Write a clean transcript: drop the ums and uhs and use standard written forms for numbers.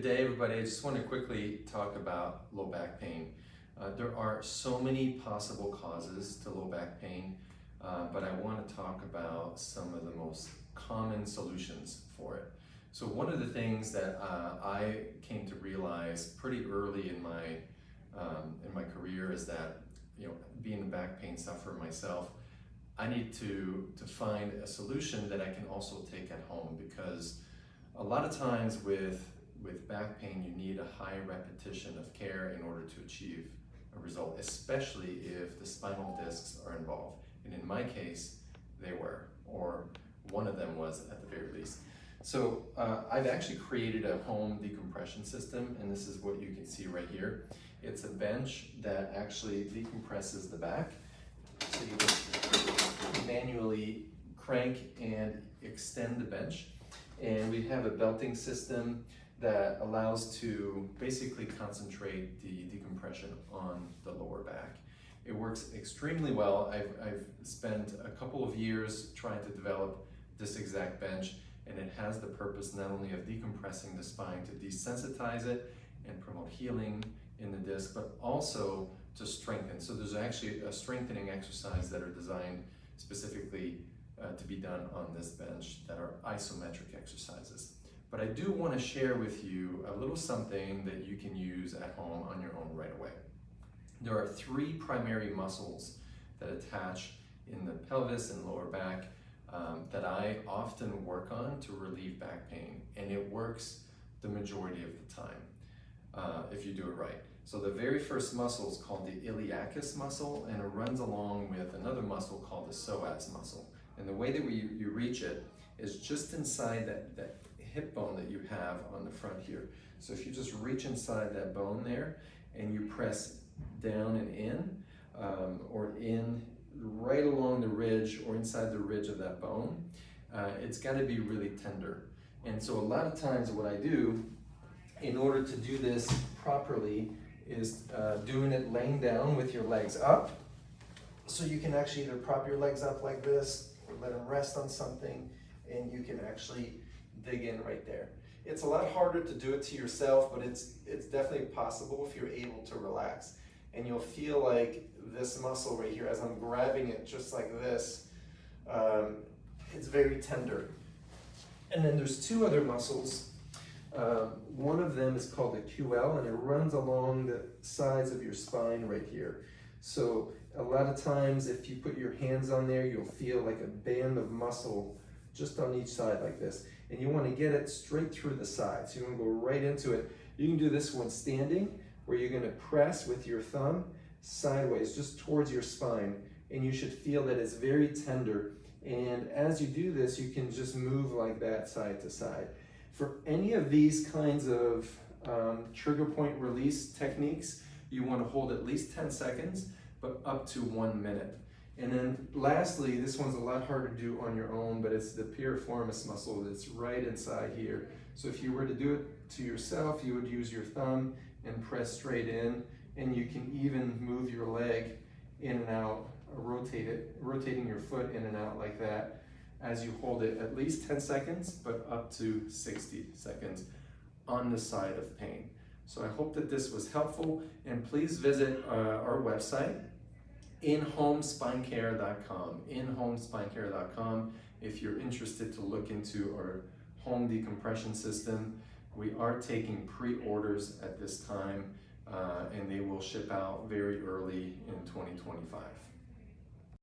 Good day, everybody. I just want to quickly talk about low back pain. There are so many possible causes to low back pain, but I want to talk about some of the most common solutions for it. So one of the things that I came to realize pretty early in my career is that, being a back pain sufferer myself, I need to find a solution that I can also take at home, because a lot of times with back pain, you need a high repetition of care in order to achieve a result, especially if the spinal discs are involved. And in my case, they were, or one of them was at the very least. So I've actually created a home decompression system, and this is what you can see right here. It's a bench that actually decompresses the back. So you can manually crank and extend the bench. And we have a belting system that allows to basically concentrate the decompression on the lower back. It works extremely well. I've spent a couple of years trying to develop this exact bench, and it has the purpose not only of decompressing the spine to desensitize it and promote healing in the disc, but also to strengthen. So there's actually a strengthening exercise that are designed specifically to be done on this bench that are isometric exercises. But I do want to share with you a little something that you can use at home on your own right away. There are three primary muscles that attach in the pelvis and lower back that I often work on to relieve back pain, and it works the majority of the time if you do it right. So the very first muscle is called the iliacus muscle, and it runs along with another muscle called the psoas muscle. And the way that you reach it is just inside that hip bone that you have on the front here. So if you just reach inside that bone there and you press down and in, or in right along the ridge or inside the ridge of that bone, it's got to be really tender. And so a lot of times what I do in order to do this properly is doing it laying down with your legs up. So you can actually either prop your legs up like this or let them rest on something, and you can actually dig in right there. It's a lot harder to do it to yourself, but it's definitely possible if you're able to relax. And you'll feel like this muscle right here, as I'm grabbing it just like this, it's very tender. And then there's two other muscles. One of them is called the QL, and it runs along the sides of your spine right here. So a lot of times if you put your hands on there, you'll feel like a band of muscle just on each side like this. And you want to get it straight through the side. So you want to go right into it. You can do this one standing, where you're going to press with your thumb sideways just towards your spine, and you should feel that it's very tender. And as you do this, you can just move like that side to side. For any of these kinds of trigger point release techniques, you want to hold at least 10 seconds, but up to 1 minute. And then lastly, this one's a lot harder to do on your own, but it's the piriformis muscle that's right inside here. So if you were to do it to yourself, you would use your thumb and press straight in, and you can even move your leg in and out, rotating your foot in and out like that as you hold it at least 10 seconds, but up to 60 seconds on the side of pain. So I hope that this was helpful, and please visit our website, inhomespinecare.com, inhomespinecare.com, if you're interested to look into our home decompression system. We are taking pre-orders at this time, and they will ship out very early in 2025.